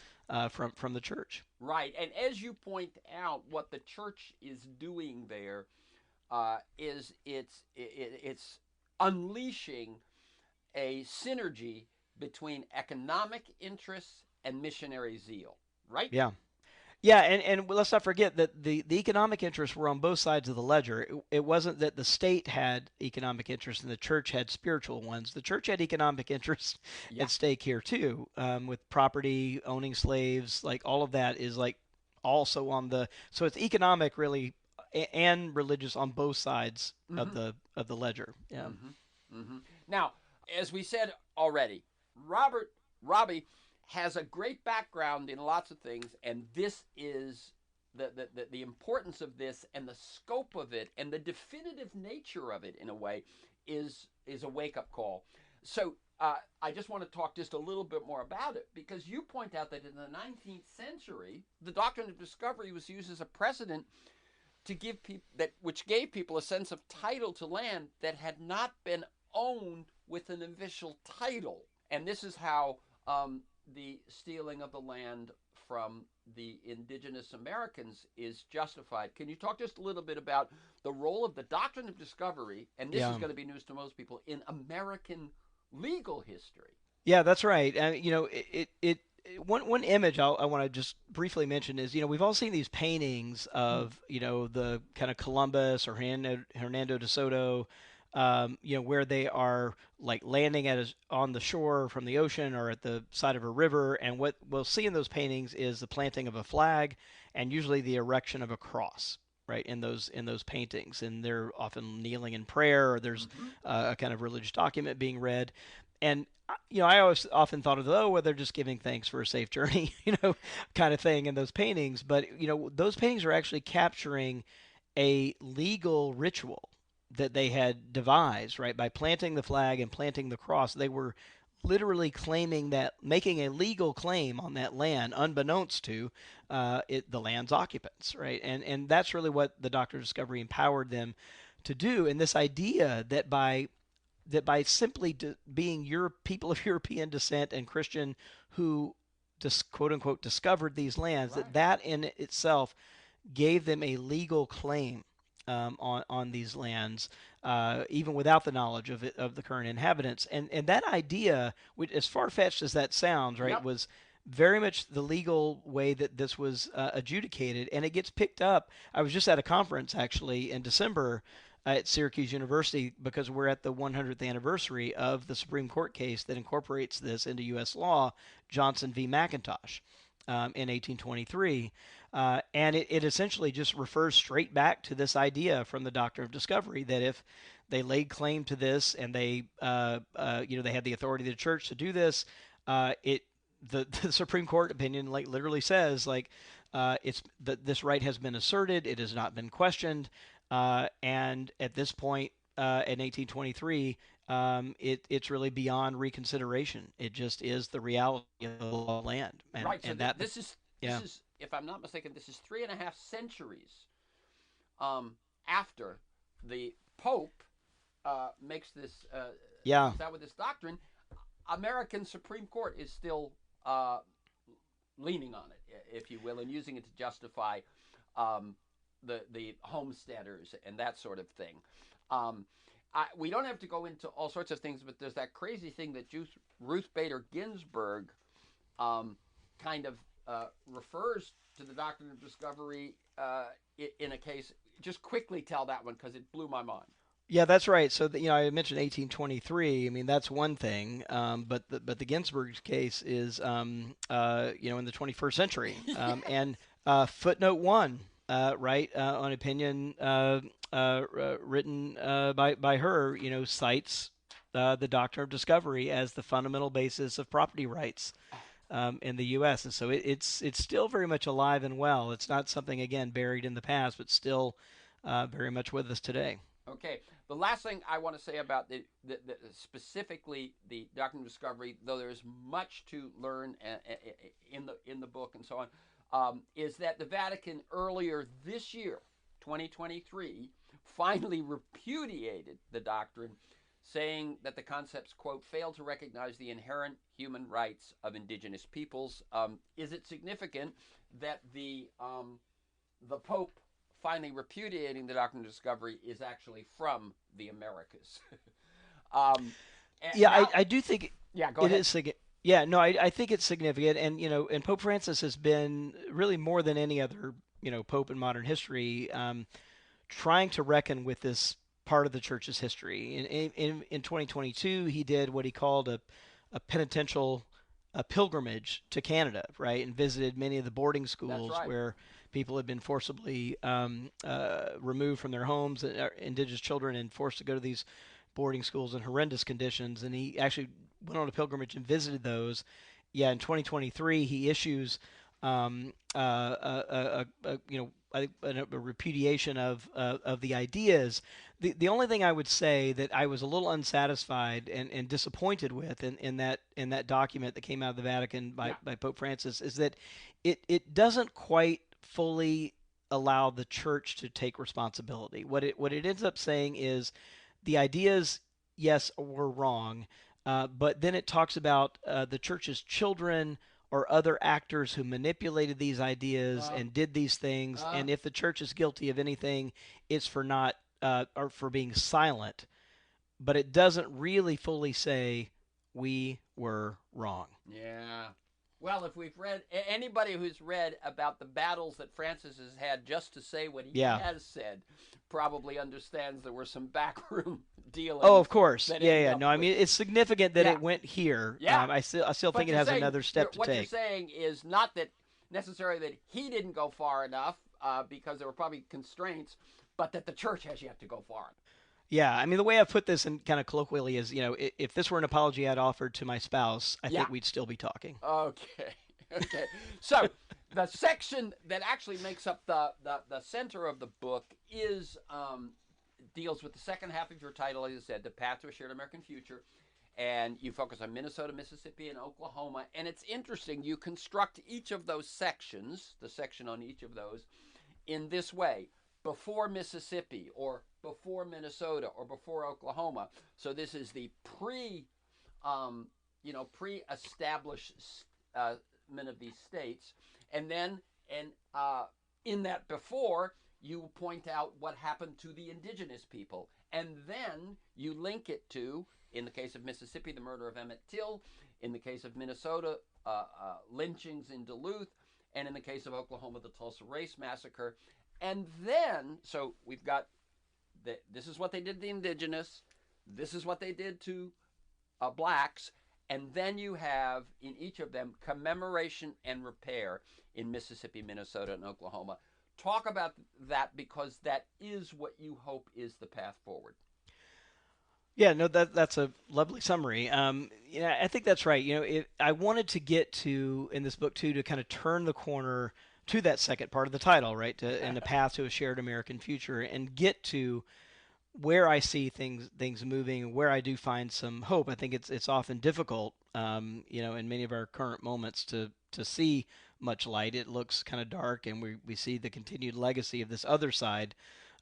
from the Church. Right. And as you point out, what the Church is doing there is it's unleashing a synergy between economic interests and missionary zeal. Right. Yeah. Yeah, and let's not forget that the economic interests were on both sides of the ledger. It wasn't that the state had economic interests and the church had spiritual ones. The church had economic interests at stake here too, with property, owning slaves, like all of that is like also on the. So it's economic really and religious on both sides of the ledger. Yeah. Now, as we said already, Robbie has a great background in lots of things, and this is the importance of this and the scope of it and the definitive nature of it in a way is a wake-up call. So I just want to talk just a little bit more about it, because you point out that in the 19th century, the doctrine of discovery was used as a precedent to give people which gave people a sense of title to land that had not been owned with an official title. And this is how the stealing of the land from the indigenous Americans is justified. Can you talk just a little bit about the role of the doctrine of discovery, and this is going to be news to most people, in American legal history? Yeah, that's right. And one image I want to just briefly mention is, we've all seen these paintings of, the kind of Columbus or Hernando de Soto, where they are like landing on the shore from the ocean or at the side of a river. And what we'll see in those paintings is the planting of a flag and usually the erection of a cross, right, in those paintings. And they're often kneeling in prayer, or there's a kind of religious document being read. And I always often thought of, well, they're just giving thanks for a safe journey, kind of thing in those paintings. But those paintings are actually capturing a legal ritual that they had devised, right? By planting the flag and planting the cross, they were literally making a legal claim on that land, unbeknownst to the land's occupants, right? And that's really what the Doctrine of Discovery empowered them to do. And this idea that by simply being people of European descent and Christian who quote unquote discovered these lands, right, that in itself gave them a legal claim on these lands, even without the knowledge of the current inhabitants. And that idea, as far-fetched as that sounds, right, was very much the legal way that this was adjudicated, and it gets picked up. I was just at a conference actually in December at Syracuse University, because we're at the 100th anniversary of the Supreme Court case that incorporates this into U.S. law, Johnson v. McIntosh, in 1823. And it essentially just refers straight back to this idea from the Doctrine of Discovery that if they laid claim to this and they had the authority of the church to do this, the Supreme Court opinion literally says this right has been asserted, it has not been questioned, and at this point in 1823, it's really beyond reconsideration. It just is the reality of the law of land. And, right. So and this is, if I'm not mistaken, this is 3.5 centuries after the Pope makes this. Comes out with this doctrine. American Supreme Court is still leaning on it, if you will, and using it to justify the homesteaders and that sort of thing. We don't have to go into all sorts of things, but there's that crazy thing that Ruth Bader Ginsburg kind of refers to the Doctrine of Discovery in a case. Just quickly tell that one, because it blew my mind. Yeah, that's right. So I mentioned 1823. I mean, that's one thing, but the Ginsburg case is in the 21st century. Yes. And footnote 1, right, on opinion written by her, cites the Doctrine of Discovery as the fundamental basis of property rights in the U.S. And so it's still very much alive and well. It's not something, again, buried in the past, but still very much with us today. Okay. The last thing I want to say about specifically the Doctrine of Discovery, though there's much to learn in the book and so on, is that the Vatican earlier this year, 2023, finally repudiated the doctrine, saying that the concepts, quote, fail to recognize the inherent human rights of indigenous peoples. Is it significant that the Pope finally repudiating the Doctrine of Discovery is actually from the Americas? I do think go ahead. Is significant. Yeah, no, I think it's significant, and Pope Francis has been really more than any other Pope in modern history trying to reckon with this part of the church's history. In 2022, he did what he called a penitential pilgrimage to Canada, right, and visited many of the boarding schools where people had been forcibly removed from their homes, indigenous children, and forced to go to these boarding schools in horrendous conditions. And he actually went on a pilgrimage and visited those. in 2023 he issues you know, a repudiation of the ideas. The only thing I would say that I was a little unsatisfied and disappointed with in that document that came out of the Vatican by Pope Francis is that it doesn't quite fully allow the church to take responsibility. What it ends up saying is the ideas, yes, were wrong, but then it talks about the church's children or other actors who manipulated these ideas and did these things. And if the church is guilty of anything, it's for not or for being silent. But it doesn't really fully say we were wrong. Yeah. Well, if we've read, anybody who's read about the battles that Francis has had just to say what he has said probably understands there were some backroom dealings. Oh, of course. Yeah. No, I mean, it's significant that it went here. Yeah. I still think it has another step to take. What you're saying is not that necessarily that he didn't go far enough because there were probably constraints, but that the church has yet to go far enough. Yeah, I mean, the way I put this in kind of colloquially is, you know, if this were an apology I'd offered to my spouse, I think we'd still be talking. Okay. So the section that actually makes up the center of the book is deals with the second half of your title, as I said, The Path to a Shared American Future. And you focus on Minnesota, Mississippi, and Oklahoma. And it's interesting. You construct each of those sections, the section on each of those, in this way. Before Mississippi, or before Minnesota, or before Oklahoma. So this is the pre-established of these states, and then in that before, you point out what happened to the indigenous people, and then you link it to, in the case of Mississippi, the murder of Emmett Till, in the case of Minnesota, lynchings in Duluth, and in the case of Oklahoma, the Tulsa Race Massacre. And then, so we've got, this is what they did to the indigenous, this is what they did to blacks, and then you have, in each of them, commemoration and repair in Mississippi, Minnesota, and Oklahoma. Talk about that, because that is what you hope is the path forward. Yeah, no, that's a lovely summary. I think that's right. You know, I wanted to get to, in this book too, to kind of turn the corner to that second part of the title, right, and the path to a shared American future, and get to where I see things moving, and where I do find some hope. I think it's often difficult, in many of our current moments to see much light. It looks kind of dark, and we see the continued legacy of this other side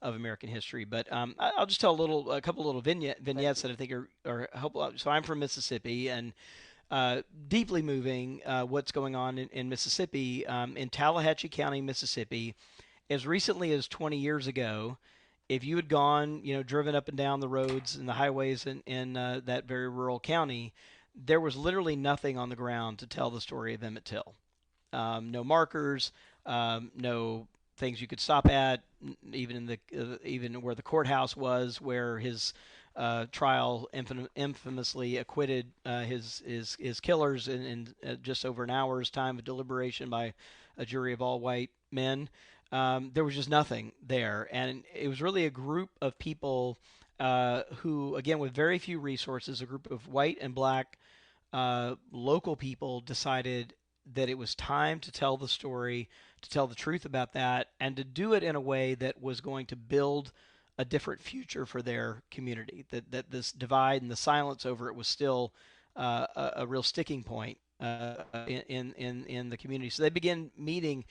of American history. But I'll just tell a couple little vignettes that I think are helpful. So I'm from Mississippi, and deeply moving what's going on in Mississippi, in Tallahatchie County, Mississippi, as recently as 20 years ago. If you had gone, driven up and down the roads and the highways in that very rural county, there was literally nothing on the ground to tell the story of Emmett Till. No markers, no things you could stop at, even even where the courthouse was, where his trial infamously acquitted his killers in just over an hour's time of deliberation by a jury of all white men. There was just nothing there, and it was really a group of people who, again, with very few resources, a group of white and black local people decided that it was time to tell the story, to tell the truth about that, and to do it in a way that was going to build a different future for their community. That this divide and the silence over it was still a real sticking point in the community. So they began meeting.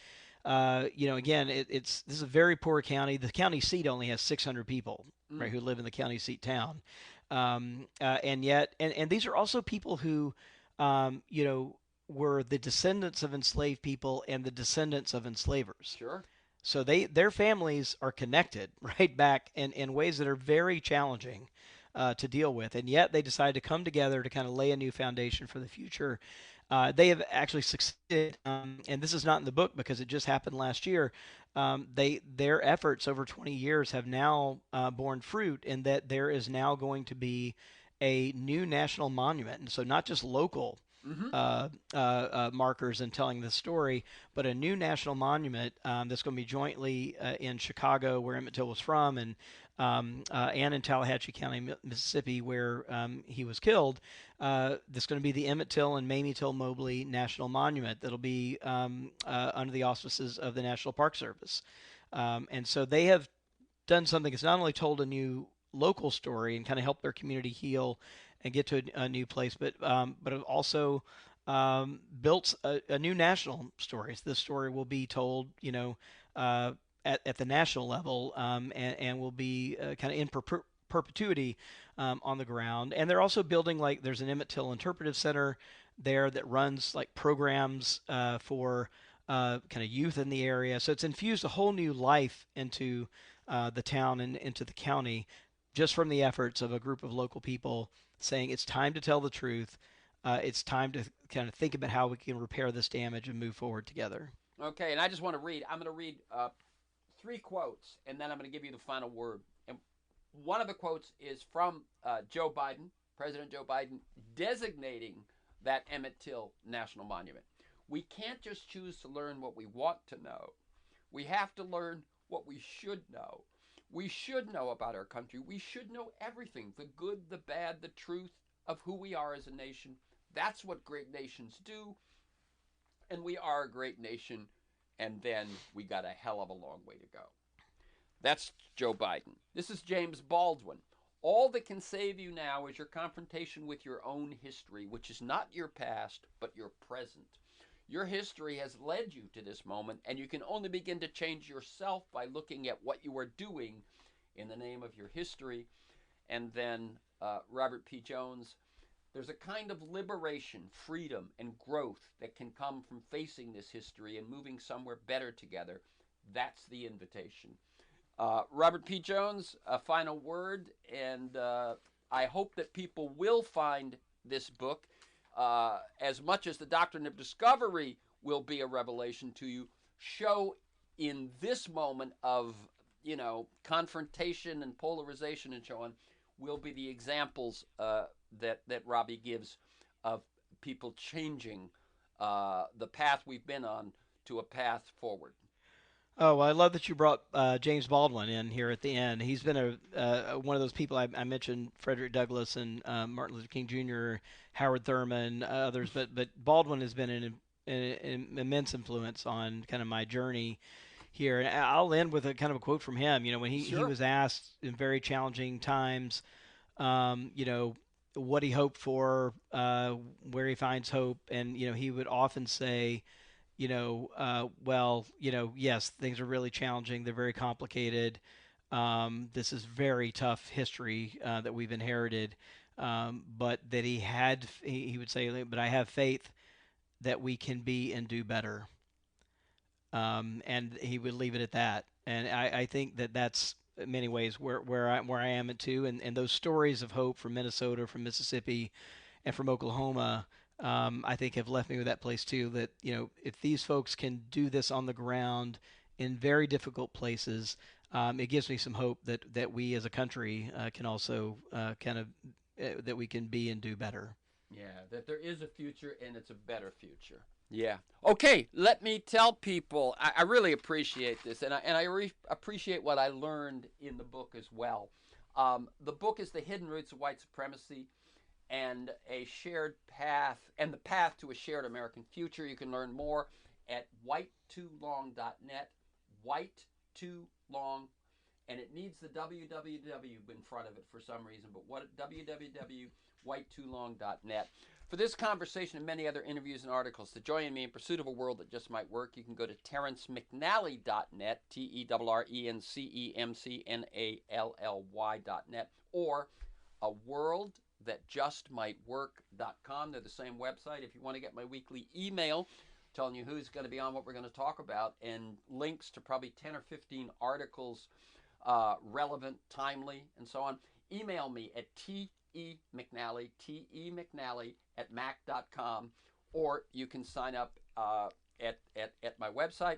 Again, this is a very poor county. The county seat only has 600 people, right, who live in the county seat town, and these are also people who, were the descendants of enslaved people and the descendants of enslavers. Sure. So their families are connected right back in ways that are very challenging to deal with, and yet they decided to come together to kind of lay a new foundation for the future. They have actually succeeded, and this is not in the book because it just happened last year. Their efforts over 20 years have now borne fruit in that there is now going to be a new national monument, and so not just local markers in telling the story, but a new national monument that's going to be jointly in Chicago, where Emmett Till was from, and in Tallahatchie County, Mississippi, where he was killed. That's going to be the Emmett Till and Mamie Till Mobley National Monument. That'll be under the auspices of the National Park Service, and so they have done something that's not only told a new local story and kind of helped their community heal and get to a new place, but it also built a new national story. So this story will be told, at the national level, and will be kind of in perpetuity on the ground. And they're also building, like, there's an Emmett Till Interpretive Center there that runs like programs for kind of youth in the area. So it's infused a whole new life into the town and into the county, just from the efforts of a group of local people saying it's time to tell the truth. It's time to kind of think about how we can repair this damage and move forward together. Okay, and I just want to read. I'm going to read 3 quotes, and then I'm going to give you the final word. And one of the quotes is from Joe Biden, President Joe Biden, designating that Emmett Till National Monument. We can't just choose to learn what we want to know. We have to learn what we should know. We should know about our country. We should know everything, the good, the bad, the truth of who we are as a nation. That's what great nations do. And we are a great nation, and then we got a hell of a long way to go. That's Joe Biden. This is James Baldwin. All that can save you now is your confrontation with your own history, which is not your past, but your present. Your history has led you to this moment, and you can only begin to change yourself by looking at what you are doing in the name of your history. And then Robert P. Jones, there's a kind of liberation, freedom, and growth that can come from facing this history and moving somewhere better together. That's the invitation. Robert P. Jones, a final word, and I hope that people will find this book. As much as the Doctrine of Discovery will be a revelation to you, show in this moment of, confrontation and polarization and so on, will be the examples that Robbie gives of people changing the path we've been on to a path forward. Oh, well, I love that you brought James Baldwin in here at the end. He's been one of those people. I mentioned Frederick Douglass and Martin Luther King Jr., Howard Thurman, others, but Baldwin has been an immense influence on kind of my journey here. And I'll end with a kind of a quote from him. When he was asked in very challenging times, what he hoped for, where he finds hope, and he would often say, yes, things are really challenging. They're very complicated. This is very tough history that we've inherited. But that he would say, but I have faith that we can be and do better. And he would leave it at that. And I think that that's in many ways where I am at too. And those stories of hope from Minnesota, from Mississippi, and from Oklahoma, I think have left me with that place too, that, if these folks can do this on the ground in very difficult places, it gives me some hope that we as a country can also that we can be and do better. Yeah, that there is a future, and it's a better future. Yeah. Okay, let me tell people, I really appreciate this, and I appreciate what I learned in the book as well. The book is The Hidden Roots of White Supremacy, and a shared path, and the path to a shared American future. You can learn more at whitetolong.net, whitetolong, and it needs the www in front of it for some reason, but www.whitetolong.net. For this conversation and many other interviews and articles, to join me in pursuit of a world that just might work, you can go to TerrenceMcNally.net, TerrenceMcNally.net, or a world that just might work.com. They're the same website. If you want to get my weekly email telling you who's going to be on, what we're going to talk about, and links to probably 10 or 15 articles, relevant, timely, and so on, email me at TeMcNally at mac.com, or you can sign up at my website.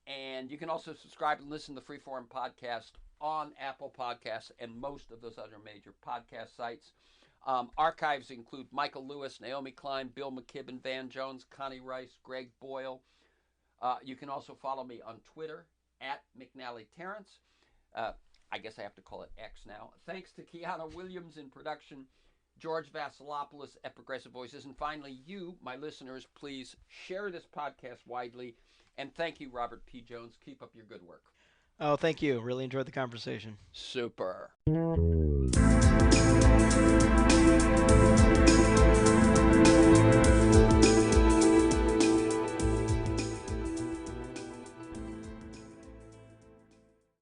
And you can also subscribe and listen to the Freeform podcast on Apple Podcasts and most of those other major podcast sites. Archives include Michael Lewis, Naomi Klein, Bill McKibben, Van Jones, Connie Rice, Greg Boyle. You can also follow me on Twitter at McNally Terrence. I guess I have to call it X now. Thanks to Kiana Williams in production, George Vasilopoulos at Progressive Voices, and finally you, my listeners, please share this podcast widely. And thank you, Robert P. Jones. Keep up your good work. Oh, thank you. Really enjoyed the conversation. Super.